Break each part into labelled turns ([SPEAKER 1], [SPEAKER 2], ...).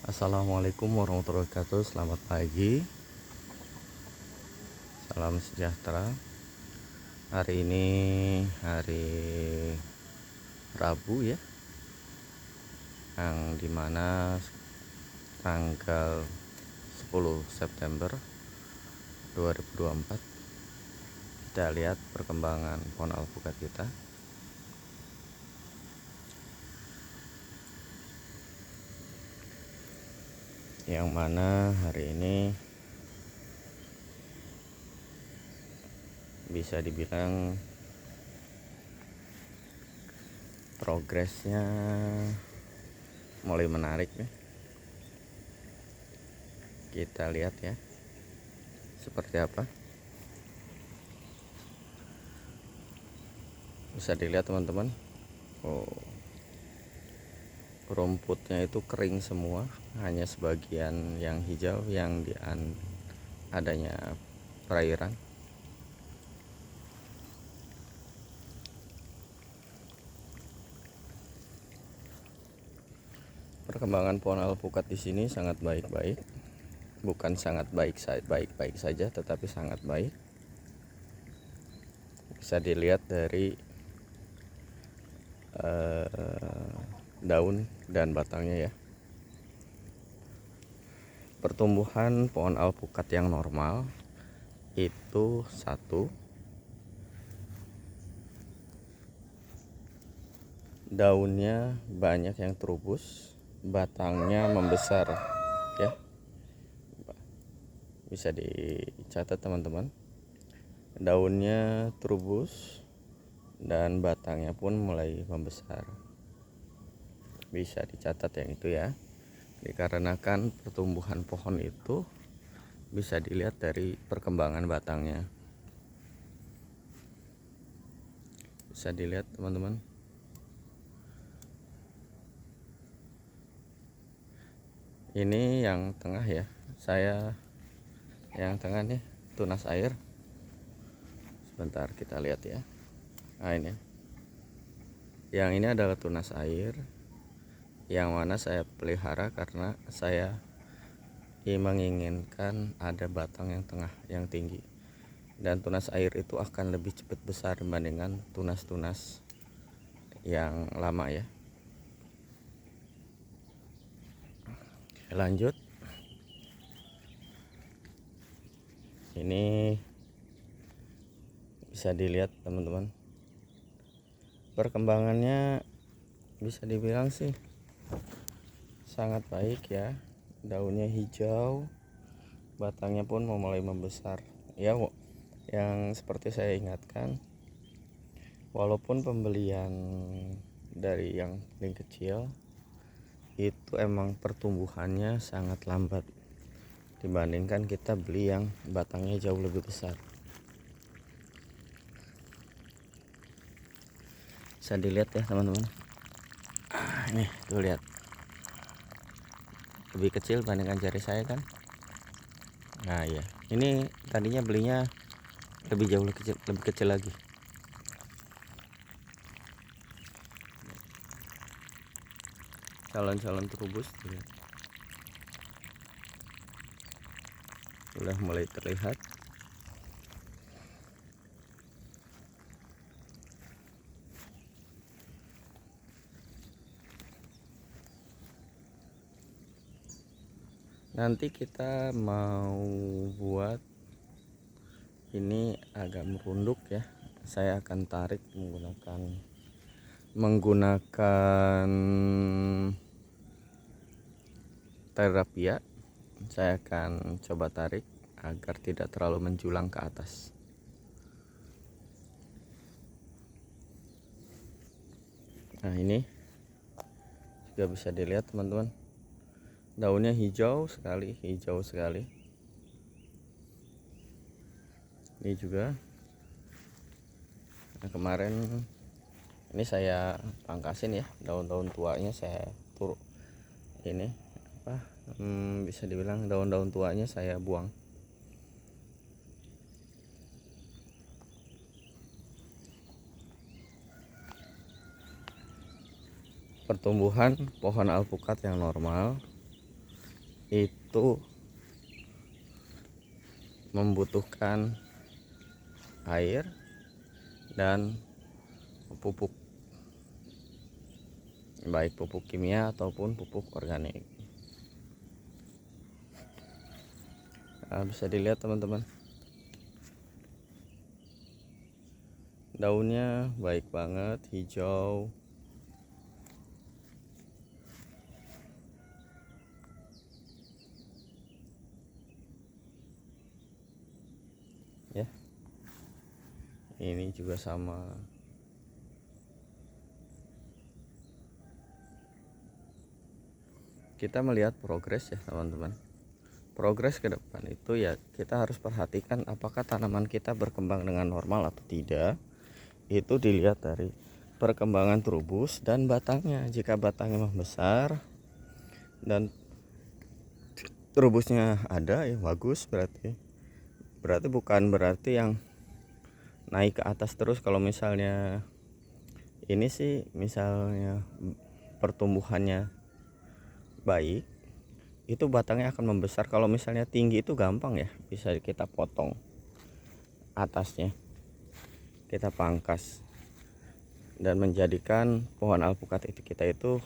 [SPEAKER 1] Assalamualaikum warahmatullahi wabarakatuh. Selamat pagi, salam sejahtera. Hari ini hari Rabu ya, yang dimana tanggal 10 September 2024. Kita lihat perkembangan pohon alpukat kita. Yang mana hari ini bisa dibilang progresnya mulai menarik ya. Kita lihat ya seperti apa. Bisa dilihat teman-teman. Rumputnya itu kering semua, hanya sebagian yang hijau yang adanya perairan. Perkembangan pohon alpukat di sini sangat baik-baik, bukan sangat baik-baik saja, tetapi sangat baik. Bisa dilihat dari daun dan batangnya ya. Pertumbuhan pohon alpukat yang normal itu satu, daunnya banyak yang terubus, batangnya membesar ya. Bisa dicatat teman-teman, daunnya terubus dan batangnya pun mulai membesar. Bisa dicatat yang itu ya, dikarenakan pertumbuhan pohon itu bisa dilihat dari perkembangan batangnya. Bisa dilihat teman-teman, ini yang tengah ya, saya yang tengah nih tunas air. Sebentar kita lihat ya. Nah ini, yang ini adalah tunas air, yang mana saya pelihara karena saya menginginkan ada batang yang tengah yang tinggi, dan tunas air itu akan lebih cepat besar dibandingkan tunas-tunas yang lama ya. Lanjut, ini bisa dilihat teman-teman, perkembangannya bisa dibilang sih sangat baik ya. Daunnya hijau, batangnya pun mulai membesar ya. Yang seperti saya ingatkan, walaupun pembelian dari yang paling kecil itu emang pertumbuhannya sangat lambat dibandingkan kita beli yang batangnya jauh lebih besar. Bisa dilihat ya teman-teman. Ini tuh lihat, lebih kecil dibandingkan jari saya kan. Nah ya, ini tadinya belinya lebih kecil lagi. Calon-calon terubus tuh, udah mulai terlihat. Nanti kita mau buat ini agak merunduk ya. Saya akan tarik menggunakan terapia. Saya akan coba tarik agar tidak terlalu menjulang ke atas. Nah ini juga bisa dilihat teman-teman, daunnya hijau sekali. Ini juga, nah, kemarin ini saya pangkasin ya, daun-daun tuanya saya ini bisa dibilang daun-daun tuanya saya buang. Pertumbuhan pohon alpukat yang normal itu membutuhkan air dan pupuk, baik pupuk kimia ataupun pupuk organik. Nah, bisa dilihat teman-teman, daunnya baik banget, hijau. Ya, ini juga sama. Kita melihat progres ya teman-teman. Progres ke depan itu ya kita harus perhatikan apakah tanaman kita berkembang dengan normal atau tidak. Itu dilihat dari perkembangan trubus dan batangnya. Jika batangnya membesar dan trubusnya ada ya bagus, berarti bukan berarti yang naik ke atas terus. Kalau misalnya ini sih misalnya pertumbuhannya baik, itu batangnya akan membesar. Kalau misalnya tinggi itu gampang ya, bisa kita potong atasnya, kita pangkas dan menjadikan pohon alpukat itu kita itu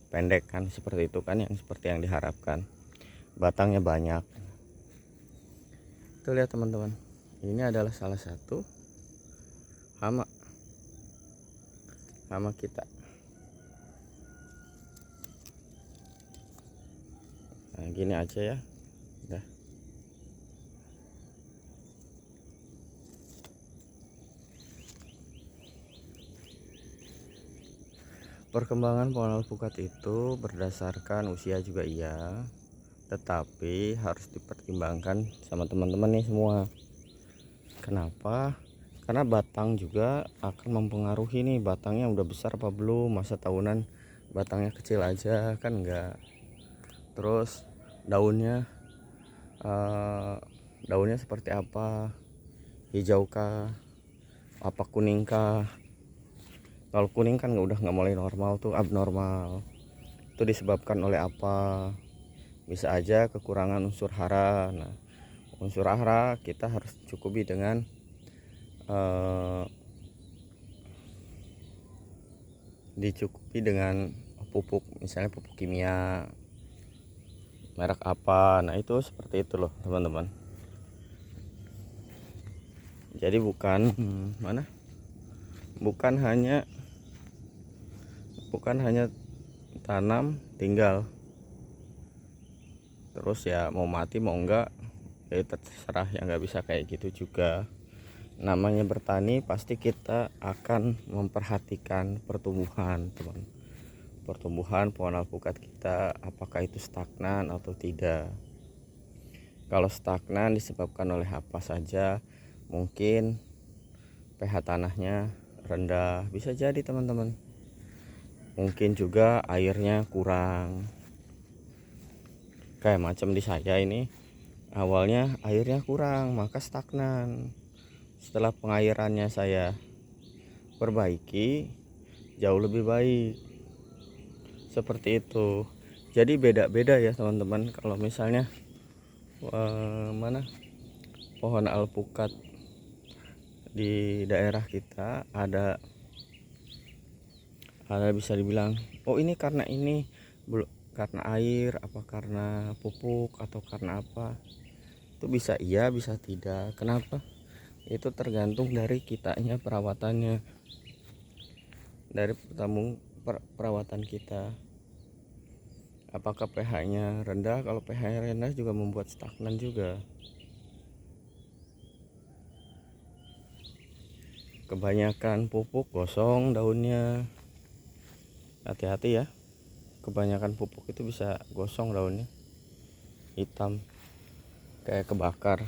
[SPEAKER 1] pendek kan, seperti itu kan, yang seperti yang diharapkan, batangnya banyak. Tuh lihat teman-teman, ini adalah salah satu hama kita. Nah, gini aja ya. Udah. Perkembangan pohon alpukat itu berdasarkan usia juga iya, tetapi harus dipertimbangkan sama teman-teman nih semua. Kenapa? Karena batang juga akan mempengaruhi nih, batangnya udah besar apa belum. Masa tahunan batangnya kecil aja kan enggak. Terus daunnya daunnya seperti apa, hijaukah, apa kuningkah. Kalau kuning kan udah nggak mulai normal tuh, abnormal. Itu disebabkan oleh apa? Bisa aja kekurangan unsur hara. Nah, unsur hara kita harus cukupi dengan dicukupi dengan pupuk, misalnya pupuk kimia merek apa. Nah itu seperti itu loh teman-teman. Jadi bukan bukan hanya tanam tinggal terus ya mau mati mau enggak ya terserah, ya nggak bisa kayak gitu juga. Namanya bertani pasti kita akan memperhatikan pertumbuhan teman, pertumbuhan pohon alpukat kita, apakah itu stagnan atau tidak. Kalau stagnan disebabkan oleh apa saja, mungkin pH tanahnya rendah, bisa jadi teman-teman. Mungkin juga airnya kurang, kayak macam di saya ini, awalnya airnya kurang maka stagnan. Setelah pengairannya saya perbaiki, jauh lebih baik, seperti itu. Jadi beda-beda ya teman-teman. Kalau misalnya pohon alpukat di daerah kita ada bisa dibilang, oh ini karena ini, karena air, apa karena pupuk, atau karena apa. Itu bisa iya bisa tidak. Kenapa? Itu tergantung dari kitanya, perawatannya, dari perawatan kita. Apakah pH-nya rendah? Kalau pH-nya rendah juga membuat stagnan juga. Kebanyakan pupuk gosong daunnya, hati-hati ya. Kebanyakan pupuk itu bisa gosong daunnya, hitam kayak kebakar.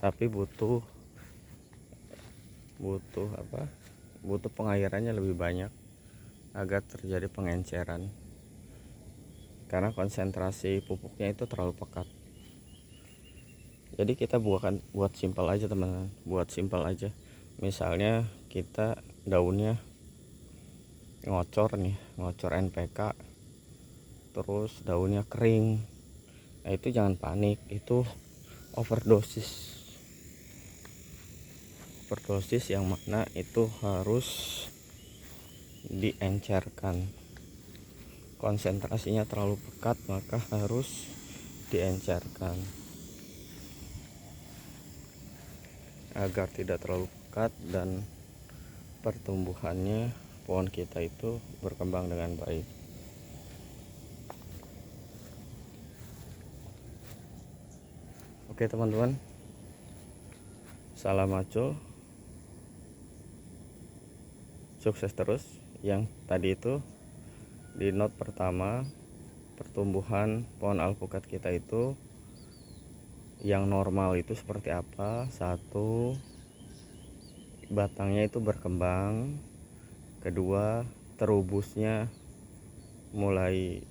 [SPEAKER 1] Tapi butuh pengairannya lebih banyak agar terjadi pengenceran, karena konsentrasi pupuknya itu terlalu pekat. Jadi kita buat simpel aja teman-teman, buat simpel aja. Misalnya kita daunnya ngocor NPK terus daunnya kering. Nah itu jangan panik, itu overdosis yang mana itu harus diencerkan. Konsentrasinya terlalu pekat maka harus diencerkan agar tidak terlalu pekat dan pertumbuhannya pohon kita itu berkembang dengan baik. Oke teman-teman, salam macul, sukses terus. Yang tadi itu di note pertama, pertumbuhan pohon alpukat kita itu yang normal itu seperti apa. Satu, batangnya itu berkembang. Kedua, terubusnya mulai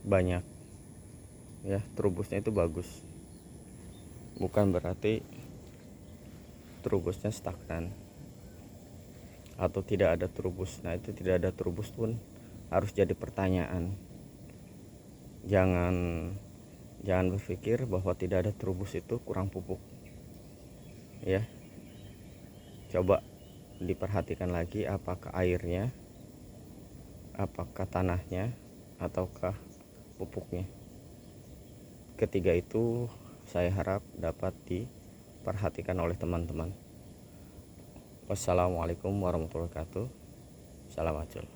[SPEAKER 1] banyak ya, terubusnya itu bagus, bukan berarti terubusnya stagnan atau tidak ada terubus. Nah itu tidak ada terubus pun harus jadi pertanyaan. Jangan berpikir bahwa tidak ada terubus itu kurang pupuk ya. Coba diperhatikan lagi, apakah airnya, apakah tanahnya, ataukah pupuknya. Ketiga itu saya harap dapat diperhatikan oleh teman-teman. Wassalamualaikum warahmatullahi wabarakatuh. Salam acul.